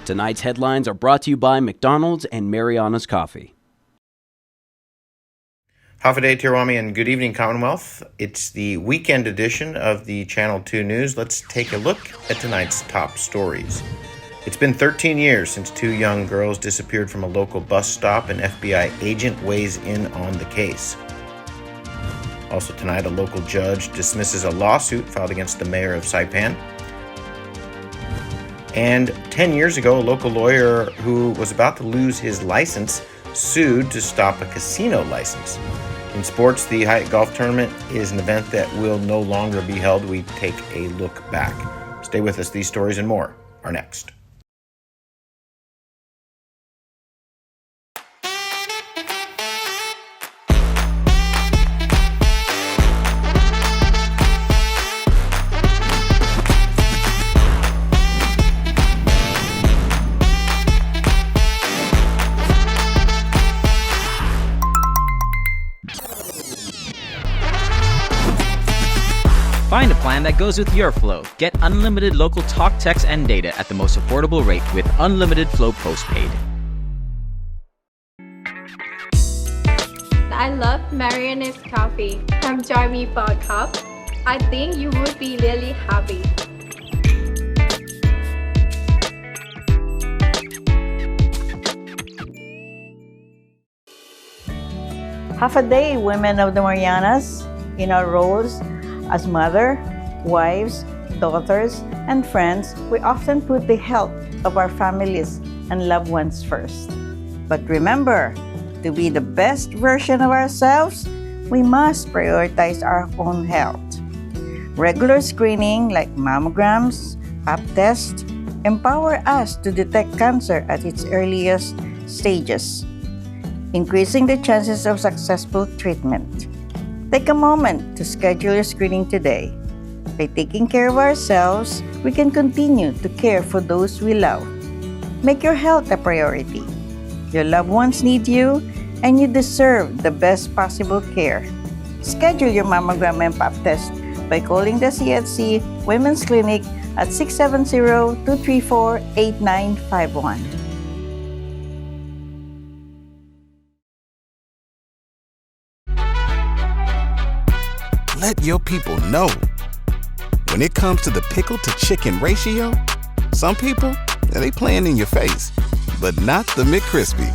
Tonight's headlines are brought to you by McDonald's and Mariana's Coffee. Hafa Tirwami and good evening, Commonwealth. It's the weekend edition of the Channel 2 News. Let's take a look at tonight's top stories. It's been 13 years since two young girls disappeared from a local bus stop. An FBI agent weighs in on the case. Also tonight, a local judge dismisses a lawsuit filed against the mayor of Saipan. And 10 years ago, a local lawyer who was about to lose his license sued to stop a casino license. In sports, the Hyatt golf tournament is an event that will no longer be held. We take a look back. Stay with us. These stories and more are next. Find a plan that goes with your flow. Get unlimited local talk, text, and data at the most affordable rate with Unlimited Flow Postpaid. I love Mariana's Coffee. Come join me for a cup. I think you would be really happy. Half a day, women of the Marianas, in our roles as mother, wives, daughters, and friends, we often put the health of our families and loved ones first. But remember, to be the best version of ourselves, we must prioritize our own health. Regular screening like mammograms, pap tests, empower us to detect cancer at its earliest stages, increasing the chances of successful treatment. Take a moment to schedule your screening today. By taking care of ourselves, we can continue to care for those we love. Make your health a priority. Your loved ones need you, and you deserve the best possible care. Schedule your mammogram and pap test by calling the CHC Women's Clinic at 670-234-8951. Let your people know. When it comes to the pickle to chicken ratio, some people, they playing in your face, but not the McCrispy.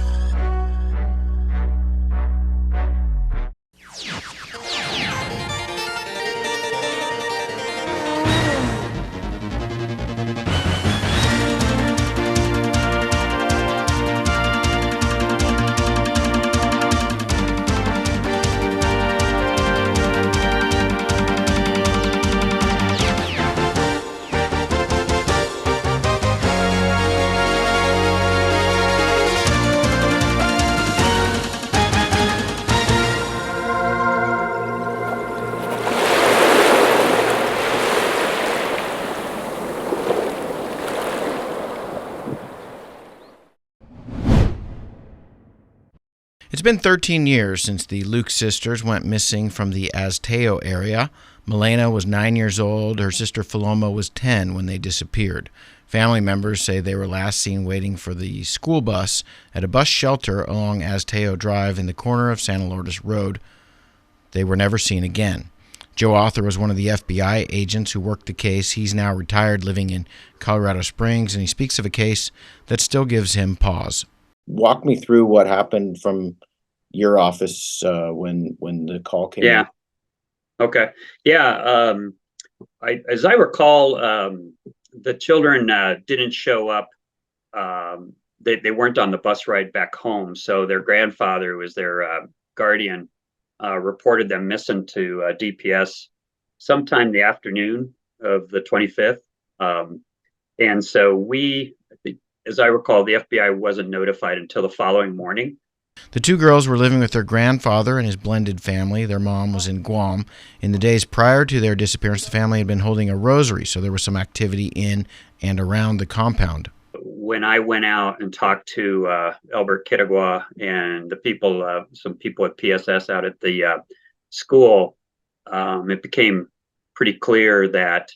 It's been 13 years since the Luke sisters went missing from the Azteo area. Milena was 9 years old. Her sister Paloma was 10 when they disappeared. Family members say they were last seen waiting for the school bus at a bus shelter along Azteo Drive in the corner of Santa Lourdes Road. They were never seen again. Joe Arthur was one of the FBI agents who worked the case. He's now retired, living in Colorado Springs, and he speaks of a case that still gives him pause. Walk me through what happened from your office when the call came in. Okay. As I recall, the children didn't show up. They weren't on the bus ride back home. So their grandfather, who was their guardian, reported them missing to DPS sometime the afternoon of the 25th. And so as I recall, the FBI wasn't notified until the following morning. The two girls were living with their grandfather and his blended family. Their mom was in Guam. In the days prior to their disappearance, the family had been holding a rosary, so there was some activity in and around the compound. When I went out and talked to Albert Kitagwa and the people, some people at PSS out at the school, it became pretty clear that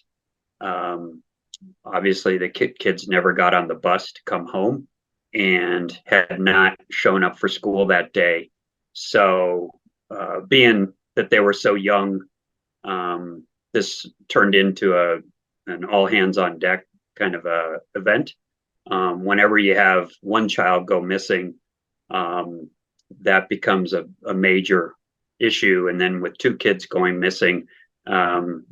Obviously, the kids never got on the bus to come home and had not shown up for school that day. So, being that they were so young, this turned into an all hands on deck kind of a event. Whenever you have one child go missing, that becomes a major issue. And then with two kids going missing,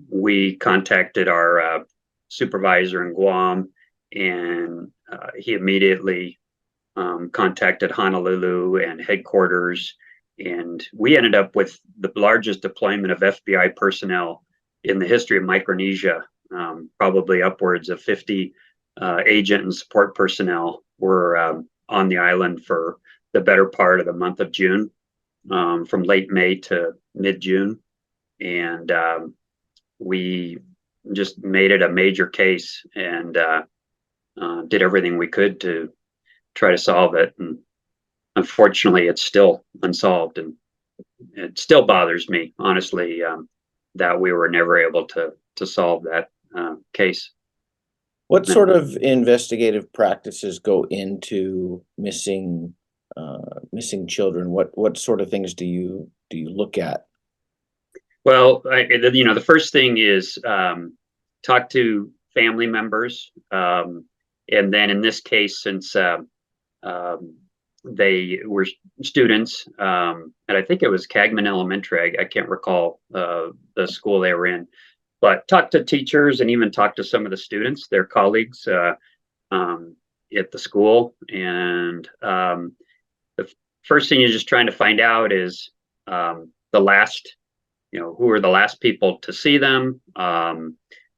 we contacted our supervisor in Guam, and he immediately contacted Honolulu and headquarters. And we ended up with the largest deployment of FBI personnel in the history of Micronesia. Probably upwards of 50 agent and support personnel were on the island for the better part of the month of June, from late May to mid-June. And we just made it a major case and did everything we could to try to solve it. And unfortunately, it's still unsolved. And it still bothers me, honestly, that we were never able to solve that case. What sort of investigative practices go into missing children? What sort of things do you look at? Well, the first thing is talk to family members, and then in this case, since they were students, and I think it was Cagman Elementary. I can't recall the school they were in, but talk to teachers and even talk to some of the students, their colleagues at the school. And the first thing you're just trying to find out is the last, who are the last people to see them?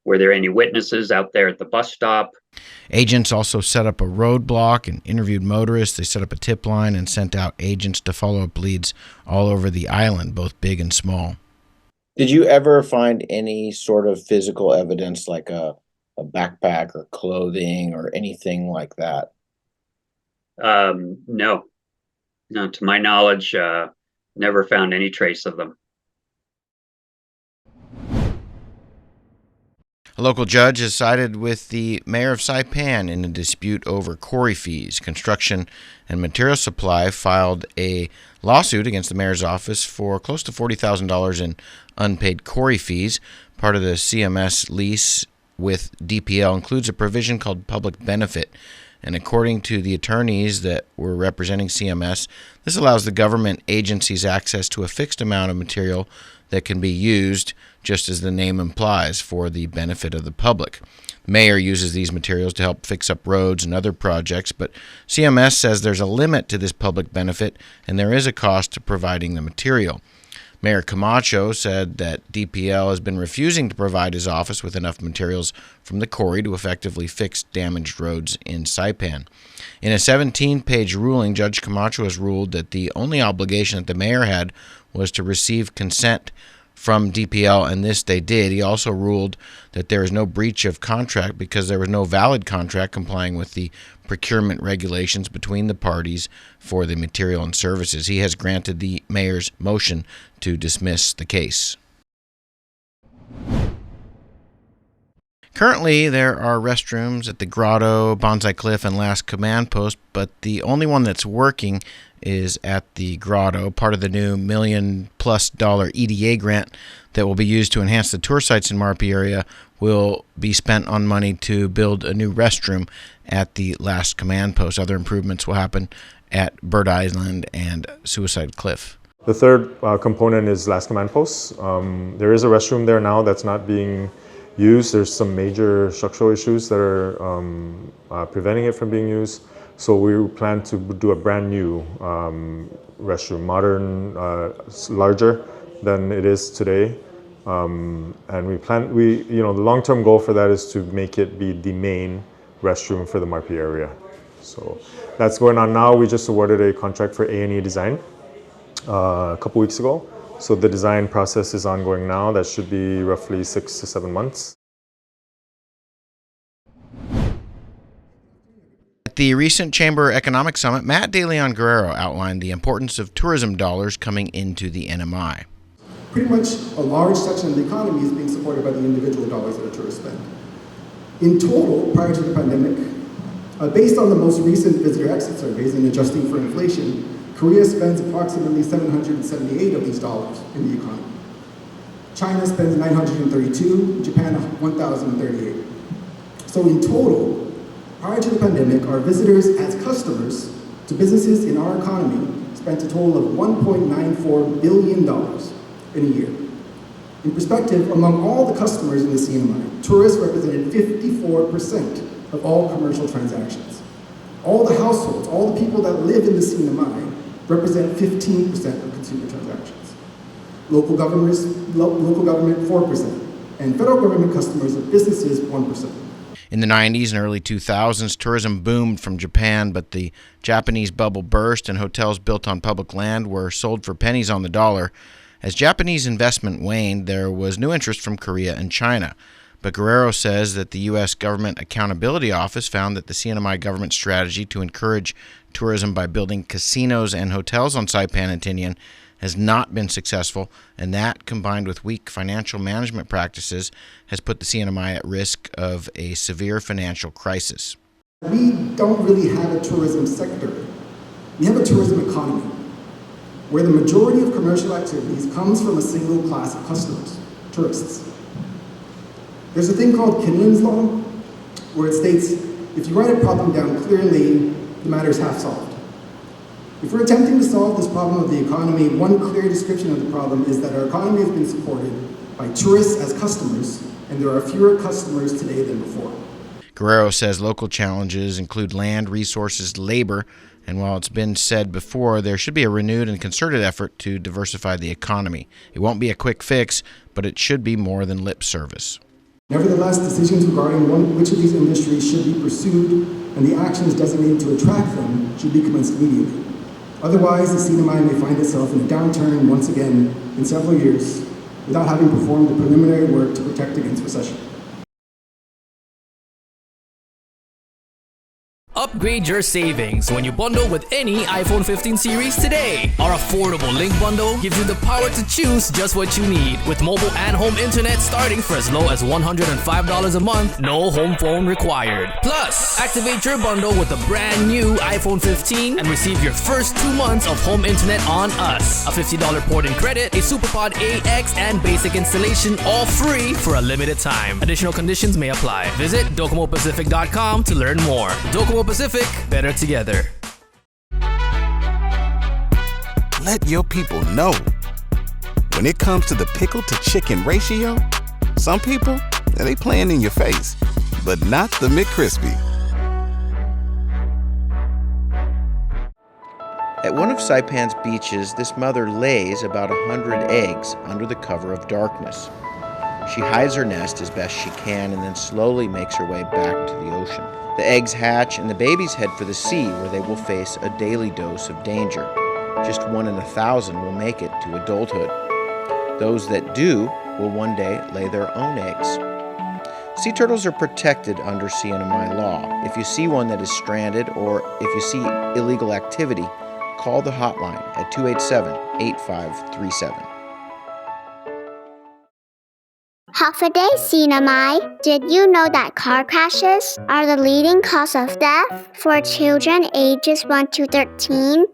Were there any witnesses out there at the bus stop? Agents also set up a roadblock and interviewed motorists. They set up a tip line and sent out agents to follow up leads all over the island, both big and small. Did you ever find any sort of physical evidence, like a backpack or clothing or anything like that? No, to my knowledge, never found any trace of them. A local judge has sided with the mayor of Saipan in a dispute over quarry fees. Construction and Material Supply filed a lawsuit against the mayor's office for close to $40,000 in unpaid quarry fees. Part of the CMS lease with DPL includes a provision called public benefit. And according to the attorneys that were representing CMS, this allows the government agencies access to a fixed amount of material that can be used, just as the name implies, for the benefit of the public. The mayor uses these materials to help fix up roads and other projects, but CMS says there's a limit to this public benefit and there is a cost to providing the material. Mayor Camacho said that DPL has been refusing to provide his office with enough materials from the quarry to effectively fix damaged roads in Saipan. In a 17-page ruling, Judge Camacho has ruled that the only obligation that the mayor had was to receive consent from DPL, and this they did. He also ruled that there is no breach of contract because there was no valid contract complying with the procurement regulations between the parties for the material and services. He has granted the mayor's motion to dismiss the case. Currently, there are restrooms at the Grotto, Bonsai Cliff, and Last Command Post, but the only one that's working is at the Grotto, part of the new $1 million+ EDA grant that will be used to enhance the tour sites in Marpi area will be spent on money to build a new restroom at the Last Command Post. Other improvements will happen at Bird Island and Suicide Cliff. The third component is Last Command Post. There is a restroom there now that's not being used. There's some major structural issues that are preventing it from being used. So we plan to do a brand new restroom, modern, larger than it is today. And the long-term goal for that is to make it be the main restroom for the Marpi area. So that's going on now. We just awarded a contract for A&E design a couple weeks ago. So the design process is ongoing now. That should be roughly 6 to 7 months. At the recent Chamber Economic Summit, Matt De Leon Guerrero outlined the importance of tourism dollars coming into the NMI. Pretty much a large section of the economy is being supported by the individual dollars that a tourist spend. In total, prior to the pandemic, based on the most recent visitor exit surveys and adjusting for inflation, Korea spends approximately 778 of these dollars in the economy. China spends 932, Japan 1,038. So in total, prior to the pandemic, our visitors as customers to businesses in our economy spent a total of $1.94 billion in a year. In perspective, among all the customers in the CNMI, tourists represented 54% of all commercial transactions. All the households, all the people that live in the CNMI represent 15% of consumer transactions. Local government 4%, and federal government customers of businesses 1%. In the 90s and early 2000s, tourism boomed from Japan, but the Japanese bubble burst and hotels built on public land were sold for pennies on the dollar. As Japanese investment waned, there was new interest from Korea and China. But Guerrero says that the U.S. Government Accountability Office found that the CNMI government strategy to encourage tourism by building casinos and hotels on Saipan and Tinian has not been successful, and that, combined with weak financial management practices, has put the CNMI at risk of a severe financial crisis. We don't really have a tourism sector. We have a tourism economy, where the majority of commercial activities comes from a single class of customers, tourists. There's a thing called Kenyan's Law, where it states, if you write a problem down clearly, the matter is half solved. If we're attempting to solve this problem of the economy, one clear description of the problem is that our economy has been supported by tourists as customers, and there are fewer customers today than before. Guerrero says local challenges include land, resources, labor, and while it's been said before, there should be a renewed and concerted effort to diversify the economy. It won't be a quick fix, but it should be more than lip service. Nevertheless, decisions regarding which of these industries should be pursued and the actions designated to attract them should be commenced immediately. Otherwise, the CNMI may find itself in a downturn once again in several years without having performed the preliminary work to protect against recession. Upgrade your savings when you bundle with any iPhone 15 series today. Our affordable Link bundle gives you the power to choose just what you need, with mobile and home internet starting for as low as $105 a month, no home phone required. Plus, activate your bundle with a brand new iPhone 15 and receive your first 2 months of home internet on us. A $50 port-in credit, a SuperPod AX, and basic installation, all free for a limited time. Additional conditions may apply. Visit DocomoPacific.com to learn more. Docomo Pacific, better together. Let your people know. When it comes to the pickle to chicken ratio, some people, they playing in your face, but not the McCrispy. At one of Saipan's beaches, this mother lays about 100 eggs under the cover of darkness. She hides her nest as best she can and then slowly makes her way back to the ocean. The eggs hatch and the babies head for the sea, where they will face a daily dose of danger. Just 1 in 1,000 will make it to adulthood. Those that do will one day lay their own eggs. Sea turtles are protected under CNMI law. If you see one that is stranded or if you see illegal activity, call the hotline at 287-8537. Half a day, CNMI. Did you know that car crashes are the leading cause of death for children ages 1 to 13?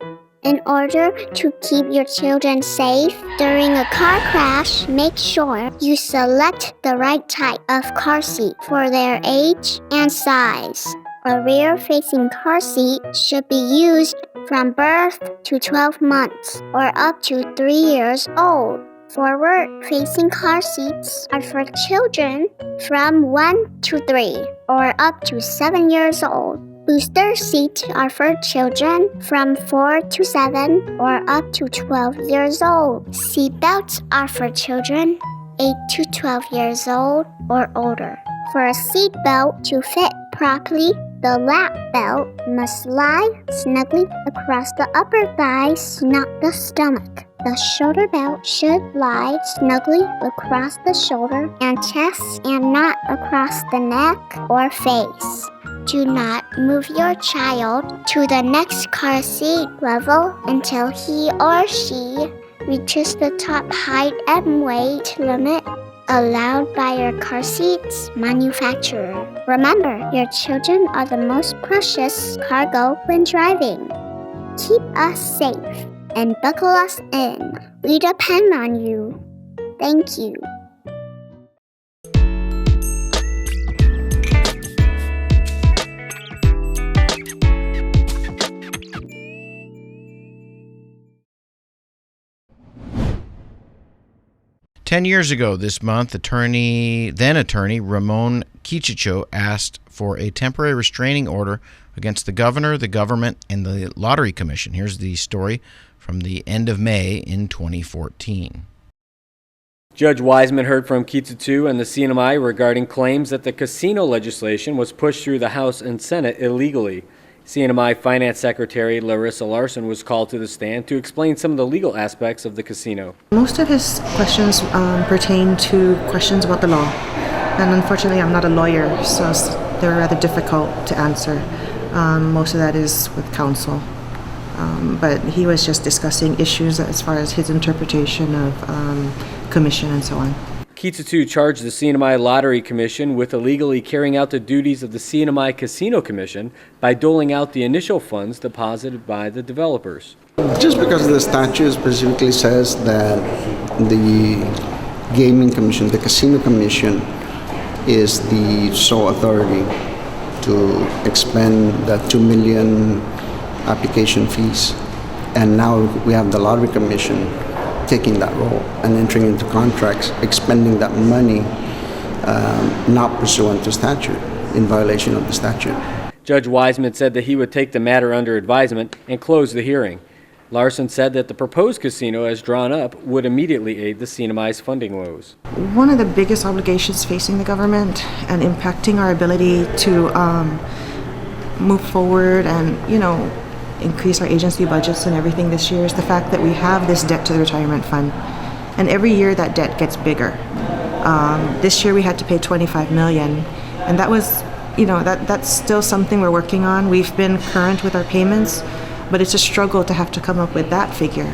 In order to keep your children safe during a car crash, make sure you select the right type of car seat for their age and size. A rear-facing car seat should be used from birth to 12 months or up to 3 years old. Forward-facing car seats are for children from 1 to 3 or up to 7 years old. Booster seats are for children from 4 to 7 or up to 12 years old. Seat belts are for children 8 to 12 years old or older. For a seat belt to fit properly, the lap belt must lie snugly across the upper thighs, not the stomach. The shoulder belt should lie snugly across the shoulder and chest and not across the neck or face. Do not move your child to the next car seat level until he or she reaches the top height and weight limit allowed by your car seat's manufacturer. Remember, your children are the most precious cargo when driving. Keep us safe and buckle us in. We depend on you. Thank you. Ten years ago this month, then attorney Ramon Quichicho asked for a temporary restraining order against the governor, the government, and the Lottery Commission. Here's the story from the end of May in 2014. Judge Wiseman heard from Quichicho and the CNMI regarding claims that the casino legislation was pushed through the House and Senate illegally. CNMI Finance Secretary Larissa Larson was called to the stand to explain some of the legal aspects of the casino. Most of his questions pertain to questions about the law. And unfortunately, I'm not a lawyer, so they're rather difficult to answer. Most of that is with counsel. But he was just discussing issues as far as his interpretation of commission and so on. Quichicho charged the CNMI Lottery Commission with illegally carrying out the duties of the CNMI Casino Commission by doling out the initial funds deposited by the developers. Just because the statute specifically says that the Gaming Commission, the Casino Commission, is the sole authority to expend the $2 million application fees, and now we have the Lottery Commission taking that role and entering into contracts, expending that money not pursuant to statute, in violation of the statute. Judge Wiseman said that he would take the matter under advisement and close the hearing. Larson said that the proposed casino as drawn up would immediately aid the CNMI's funding woes. One of the biggest obligations facing the government and impacting our ability to move forward and, increase our agency budgets and everything this year is the fact that we have this debt to the retirement fund. And every year that debt gets bigger. This year we had to pay $25 million. And that was, that's still something we're working on. We've been current with our payments, but it's a struggle to have to come up with that figure.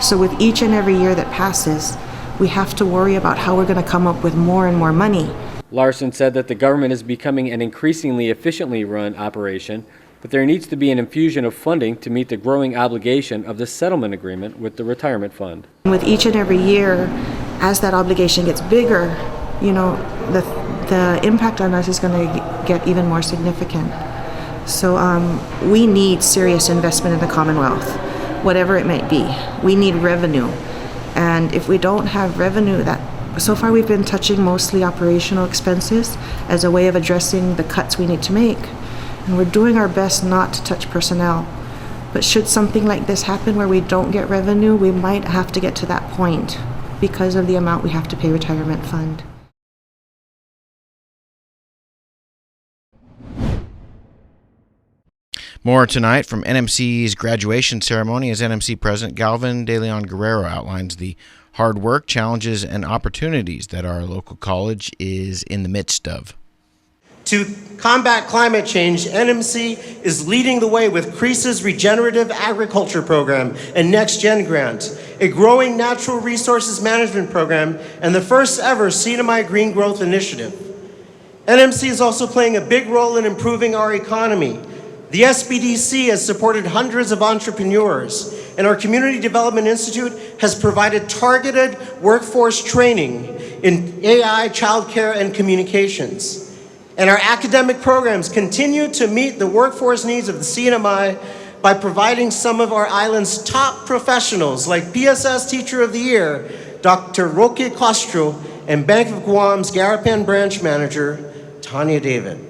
So with each and every year that passes, we have to worry about how we're going to come up with more and more money. Larson said that the government is becoming an increasingly efficiently run operation, but there needs to be an infusion of funding to meet the growing obligation of the settlement agreement with the retirement fund. With each and every year, as that obligation gets bigger, the impact on us is going to get even more significant. So we need serious investment in the Commonwealth, whatever it might be. We need revenue. And if we don't have revenue, so far we've been touching mostly operational expenses as a way of addressing the cuts we need to make. And we're doing our best not to touch personnel. But should something like this happen where we don't get revenue, we might have to get to that point because of the amount we have to pay retirement fund. More tonight from NMC's graduation ceremony as NMC President Galvin De Leon Guerrero outlines the hard work, challenges, and opportunities that our local college is in the midst of. To combat climate change, NMC is leading the way with CREAS's Regenerative Agriculture Program and Next Gen Grant, a growing natural resources management program, and the first ever CNMI Green Growth Initiative. NMC is also playing a big role in improving our economy. The SBDC has supported hundreds of entrepreneurs, and our Community Development Institute has provided targeted workforce training in AI, childcare, and communications. And our academic programs continue to meet the workforce needs of the CNMI by providing some of our island's top professionals, like PSS Teacher of the Year, Dr. Roque Castro, and Bank of Guam's Garapan Branch Manager, Tanya David.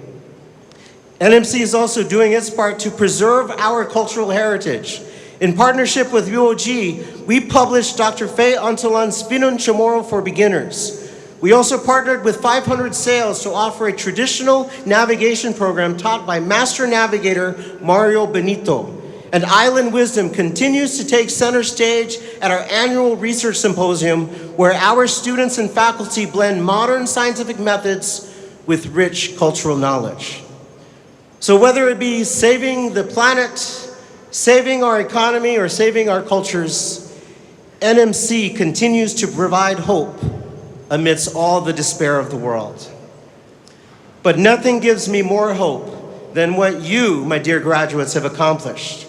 NMC is also doing its part to preserve our cultural heritage. In partnership with UOG, we published Dr. Faye Antalan's Pinun Chamorro for Beginners. We also partnered with 500 Sails to offer a traditional navigation program taught by Master Navigator Mario Benito. And Island Wisdom continues to take center stage at our annual research symposium, where our students and faculty blend modern scientific methods with rich cultural knowledge. So whether it be saving the planet, saving our economy, or saving our cultures, NMC continues to provide hope amidst all the despair of the world. But nothing gives me more hope than what you, my dear graduates, have accomplished.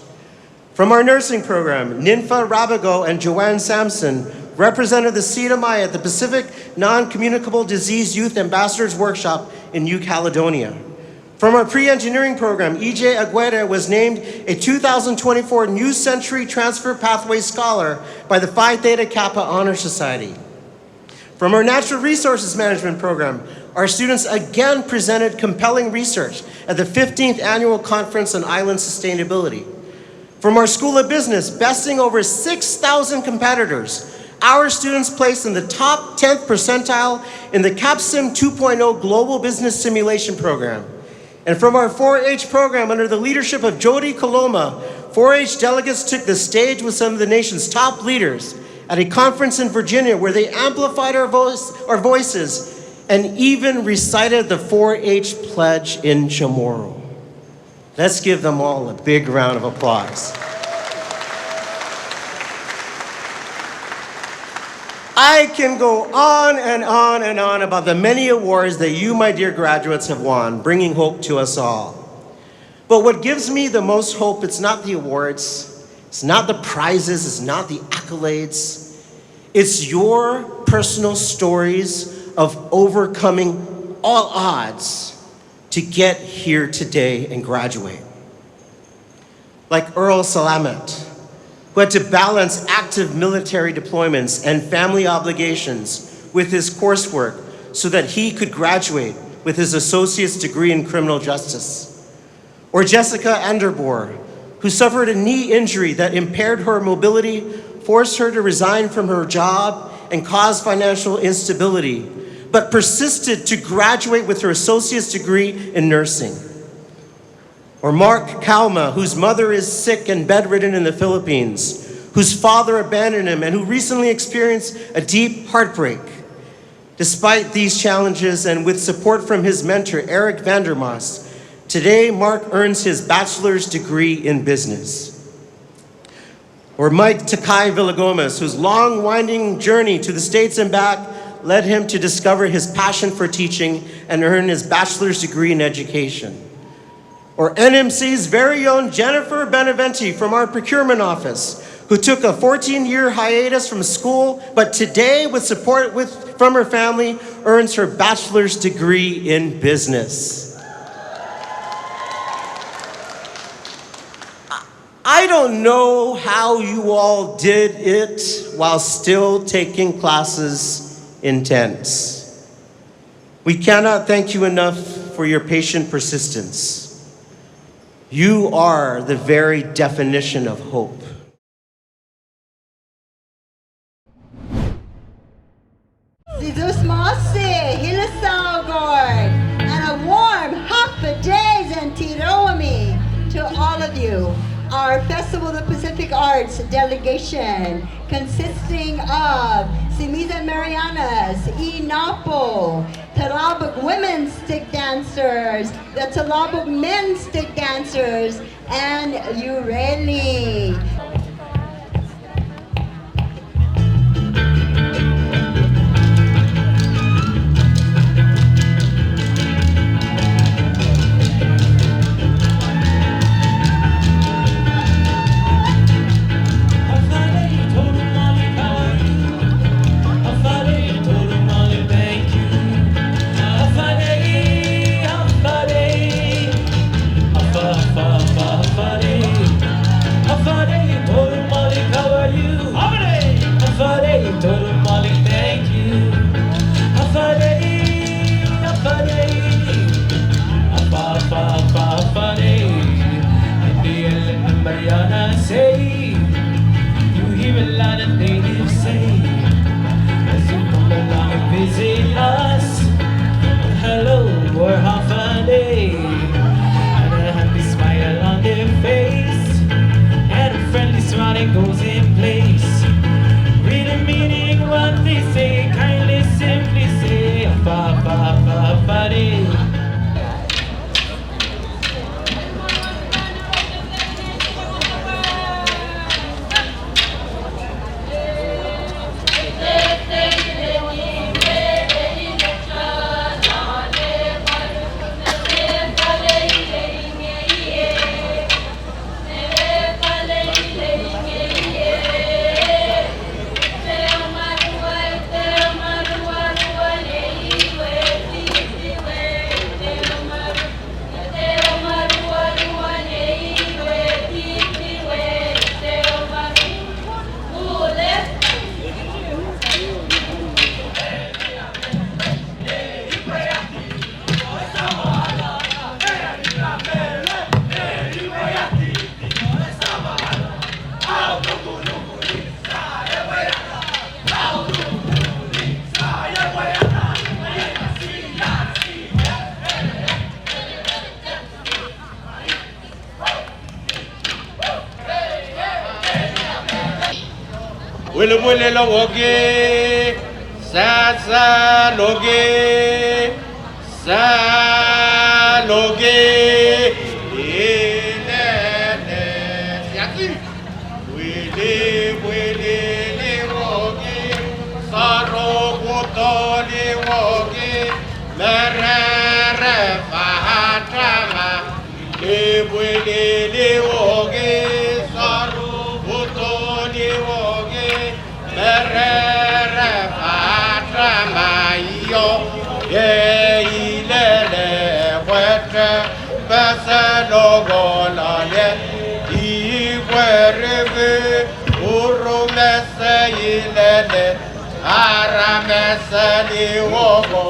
From our nursing program, Ninfa Rabago and Joanne Sampson represented the CNMI at the Pacific Non-Communicable Disease Youth Ambassadors Workshop in New Caledonia. From our pre-engineering program, EJ Aguirre was named a 2024 New Century Transfer Pathway Scholar by the Phi Theta Kappa Honor Society. From our Natural Resources Management program, our students again presented compelling research at the 15th Annual Conference on Island Sustainability. From our School of Business, besting over 6,000 competitors, our students placed in the top 10th percentile in the CAPSIM 2.0 Global Business Simulation Program. And from our 4-H program under the leadership of Jody Coloma, 4-H delegates took the stage with some of the nation's top leaders at a conference in Virginia where they amplified our voices and even recited the 4-H pledge in Chamorro. Let's give them all a big round of applause. I can go on and on and on about the many awards that you, my dear graduates, have won, bringing hope to us all. But what gives me the most hope, it's not the awards, it's not the prizes, it's not the accolades. It's your personal stories of overcoming all odds to get here today and graduate. Like Earl Salamat, who had to balance active military deployments and family obligations with his coursework so that he could graduate with his associate's degree in criminal justice. Or Jessica Anderboer, who suffered a knee injury that impaired her mobility, forced her to resign from her job, and caused financial instability, but persisted to graduate with her associate's degree in nursing. Or Mark Kalma, whose mother is sick and bedridden in the Philippines, whose father abandoned him, and who recently experienced a deep heartbreak. Despite these challenges and with support from his mentor, Eric Vandermas, today Mark earns his bachelor's degree in business. Or Mike Takai Villagomez, whose long winding journey to the States and back led him to discover his passion for teaching and earn his bachelor's degree in education. Or NMC's very own Jennifer Beneventi from our procurement office, who took a 14-year hiatus from school, but today, with support from her family, earns her bachelor's degree in business. I don't know how you all did it while still taking classes in tents. We cannot thank you enough for your patient persistence. You are the very definition of hope. And a warm happy days and tiroami to all of you. Our Festival of the Pacific Arts delegation, consisting of Simisa Marianas, Inapo, Talabog women stick dancers, the Talabog men stick dancers, and Ureli. Goes in place. Read a meaning, what they say, kindly simply say, fa fa fa fa dee. Willy Loge, Sasa Loge, Saloge, Ilele, Yaki, Willy Loge, Saro Butoli Loge, Merere Fahatrama, Willy Loge, Saro Butoli Loge, Merere Fahatrama, Yo, Ilele, Wete, Pesalogola, Iwereve, Urumese, Ilele, Aramese, Liwogo.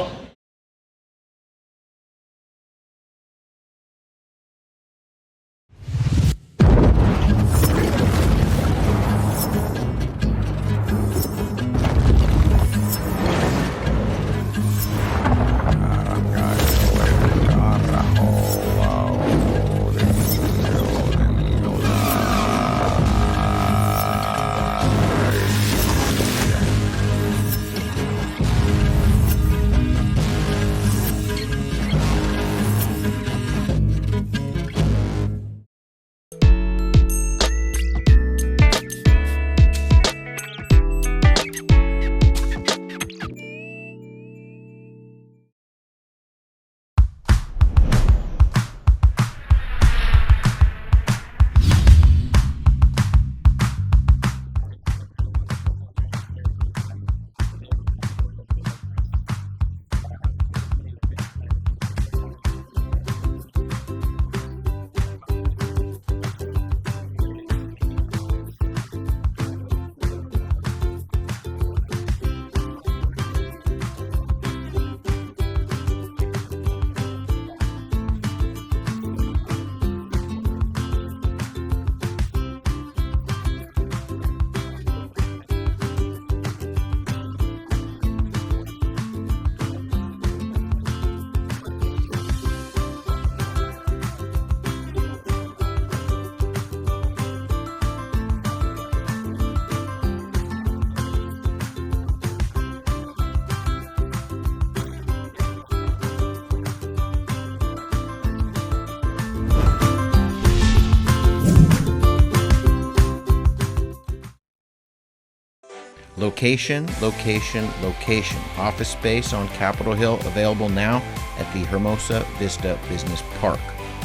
Location, location, location. Office space on Capitol Hill available now at the Hermosa Vista Business Park.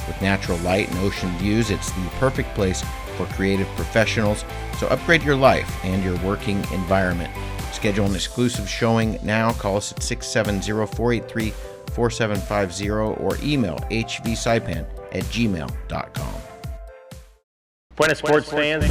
With natural light and ocean views, it's the perfect place for creative professionals. So upgrade your life and your working environment. Schedule an exclusive showing now. Call us at 670-483-4750 or email hvsaipan@gmail.com. Buenas sports fans.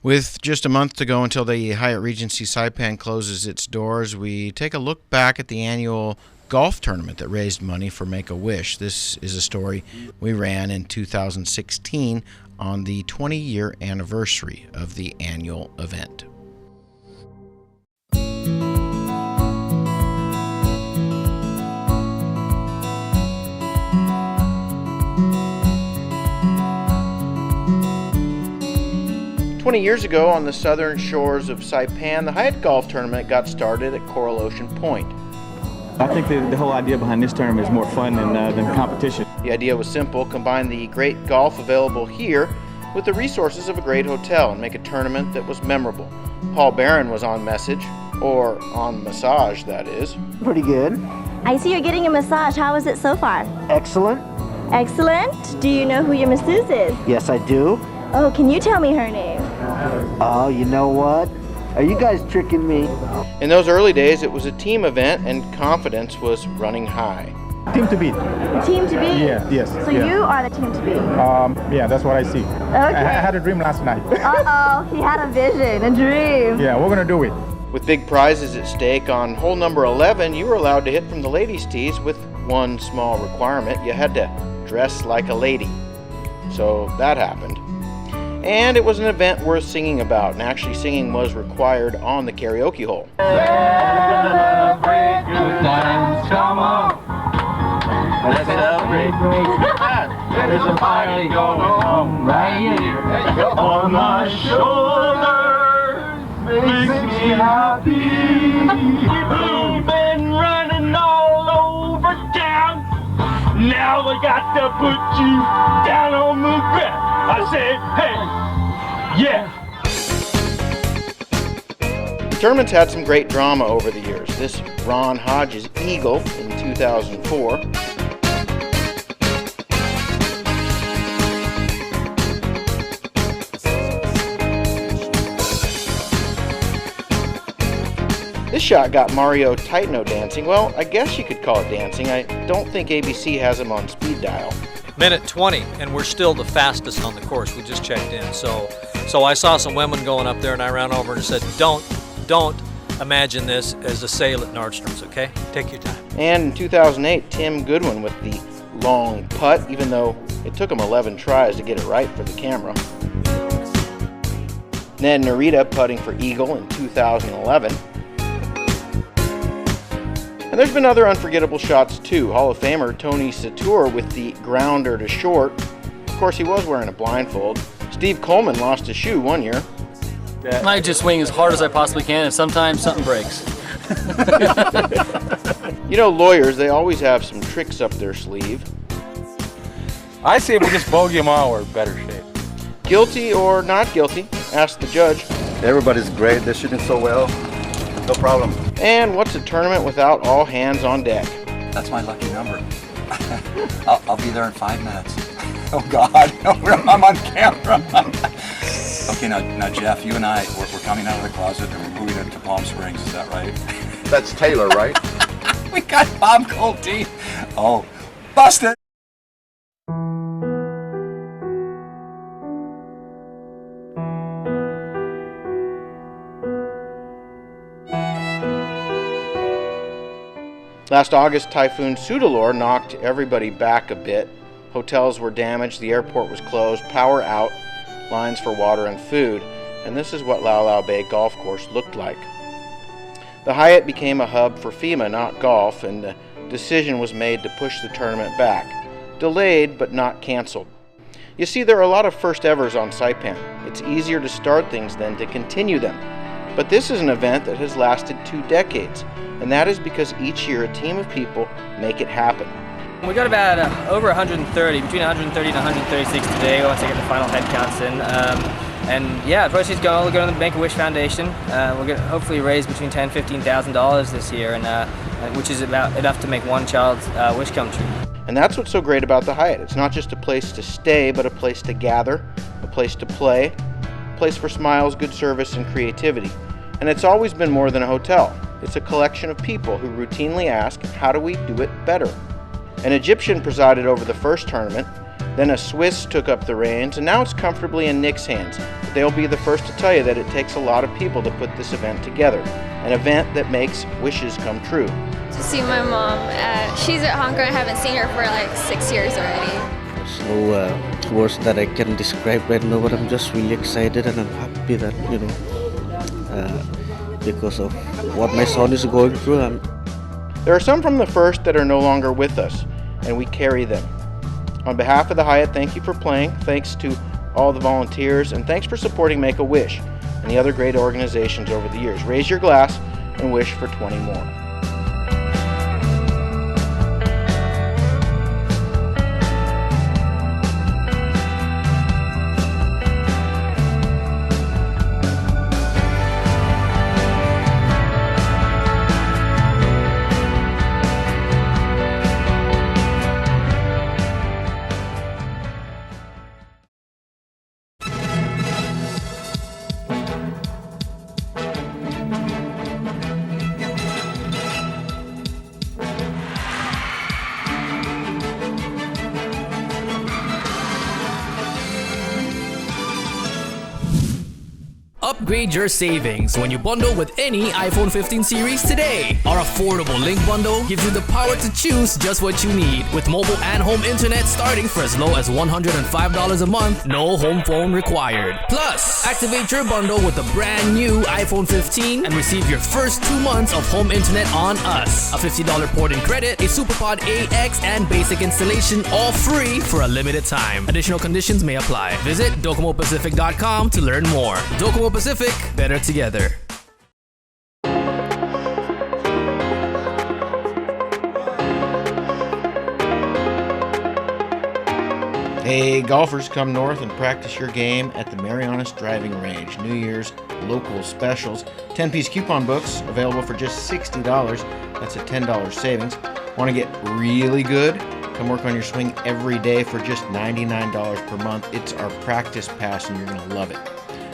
'With just a month to go until the Hyatt Regency Saipan closes its doors, we take a look back at the annual golf tournament that raised money for Make-A-Wish. This is a story we ran in 2016 on the 20-year anniversary of the annual event. Years ago, on the southern shores of Saipan, the Hyatt Golf Tournament got started at Coral Ocean Point. I think the whole idea behind this tournament is more fun than competition. The idea was simple: combine the great golf available here with the resources of a great hotel and make a tournament that was memorable. Paul Barron was on message, or on massage, that is. Pretty good. I see you're getting a massage. How is it so far? Excellent. Excellent? Do you know who your masseuse is? Yes, I do. Oh, can you tell me her name? Oh, you know what? Are you guys tricking me? In those early days, it was a team event and confidence was running high. Team to beat. Team to beat? Yeah, yes. So yeah. you are the team to beat? Yeah, that's what I see. Okay. I had a dream last night. Uh-oh, he had a vision, a dream. Yeah, we're gonna do it. With big prizes at stake, on hole number 11, you were allowed to hit from the ladies' tees with one small requirement. You had to dress like a lady. So that happened. And it was an event worth singing about, and actually singing was required on the karaoke hole. Celebrate good times, come on. Let's celebrate. There's a party going on right here. On my shoulders makes me happy. We've been running all over town. Now I got to put you down on the ground. I said, hey, yeah. The tournament's had some great drama over the years. This Ron Hodges Eagle in 2004. This shot got Mario Titano dancing. Well, I guess you could call it dancing. I don't think ABC has him on speed dial. Minute 20, and we're still the fastest on the course. We just checked in. So I saw some women going up there, and I ran over and said, don't imagine this as a sale at Nordstrom's, okay? Take your time. And in 2008, Tim Goodwin with the long putt, even though it took him 11 tries to get it right for the camera. Then Narita putting for eagle in 2011. And there's been other unforgettable shots too. Hall of Famer Tony Satur with the grounder to short. Of course, he was wearing a blindfold. Steve Coleman lost his shoe one year. I just swing as hard as I possibly can, and sometimes something breaks. You know, lawyers, they always have some tricks up their sleeve. I say we just bogey them out, we're in better shape. Guilty or not guilty? Ask the judge. Everybody's great. They're shooting so well. No problem. And what's a tournament without all hands on deck? That's my lucky number. I'll be there in 5 minutes. Oh God, I'm on camera. Okay, now Jeff, you and I, we're coming out of the closet and we're moving into Palm Springs. Is that right? That's Taylor, right? We got Bob Cold teeth. Oh, busted. Last August, Typhoon Sudalor knocked everybody back a bit. Hotels were damaged, the airport was closed, power out, lines for water and food, and this is what Lau Lau Bay Golf Course looked like. The Hyatt became a hub for FEMA, not golf, and the decision was made to push the tournament back. Delayed, but not canceled. You see, there are a lot of first evers on Saipan. It's easier to start things than to continue them. But this is an event that has lasted 2 decades, and that is because each year a team of people make it happen. We got about over 130, between 130 and 136 today once I get the final head counts in. And yeah, the proceeds go to the Make-A-Wish Foundation. We're going to hopefully raise between $10,000 and $15,000 this year, and which is about enough to make one child's wish come true. And that's what's so great about the Hyatt. It's not just a place to stay, but a place to gather, a place to play, a place for smiles, good service, and creativity. And it's always been more than a hotel. It's a collection of people who routinely ask, how do we do it better? An Egyptian presided over the first tournament, then a Swiss took up the reins, and now it's comfortably in Nick's hands. But they'll be the first to tell you that it takes a lot of people to put this event together, an event that makes wishes come true. To see my mom, she's at Hong Kong. I haven't seen her for like 6 years already. There's no words that I can describe right now, but I'm just really excited and I'm happy that, because of what my son is going through. There are some from the first that are no longer with us, and we carry them. On behalf of the Hyatt, thank you for playing, thanks to all the volunteers, and thanks for supporting Make-A-Wish and the other great organizations over the years. Raise your glass and wish for 20 more. Upgrade your savings when you bundle with any iPhone 15 series today. Our affordable Link Bundle gives you the power to choose just what you need, with mobile and home internet starting for as low as $105 a month, no home phone required. Plus, activate your bundle with a brand new iPhone 15 and receive your first 2 months of home internet on us. A $50 port-in credit, a SuperPod AX, and basic installation, all free for a limited time. Additional conditions may apply. Visit DocomoPacific.com to learn more. Docomo Pacific, better together. Hey, golfers, come north and practice your game at the Marianas Driving Range. New Year's local specials. 10-piece coupon books available for just $60. That's a $10 savings. Want to get really good? Come work on your swing every day for just $99 per month. It's our practice pass and you're going to love it.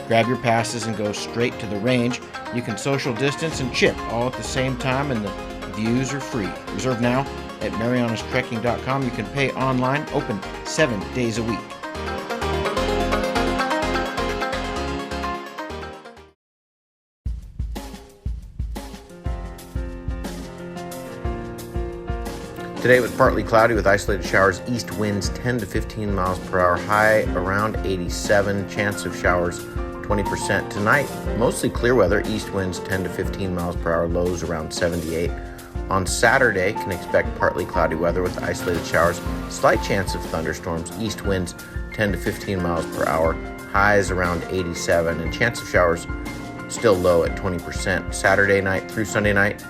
Grab your passes and go straight to the range. You can social distance and chip all at the same time, and the views are free. Reserve now at marianastrekking.com. You can pay online, open 7 days a week. Today it was partly cloudy with isolated showers, east winds 10 to 15 miles per hour, high around 87, chance of showers 20%. Tonight, mostly clear weather, east winds 10 to 15 miles per hour, lows around 78. On Saturday, can expect partly cloudy weather with isolated showers, slight chance of thunderstorms, east winds 10 to 15 miles per hour, highs around 87, and chance of showers still low at 20%. Saturday night through Sunday night,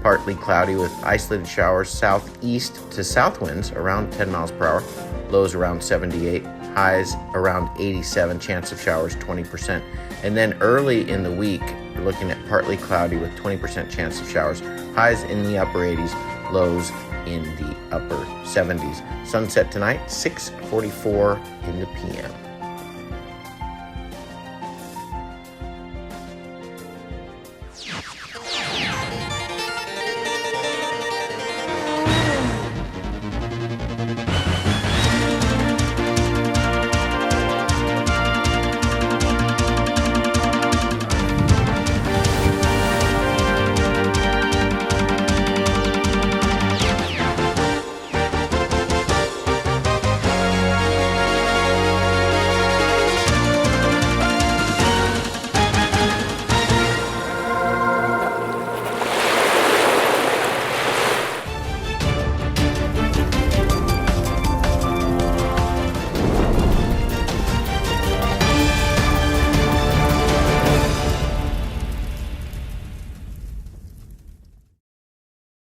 partly cloudy with isolated showers, southeast to south winds around 10 miles per hour, lows around 78, highs around 87, chance of showers 20%. And then early in the week, we're looking at partly cloudy with 20% chance of showers, highs in the upper 80s, lows in the upper 70s. Sunset tonight, 6:44 in the p.m.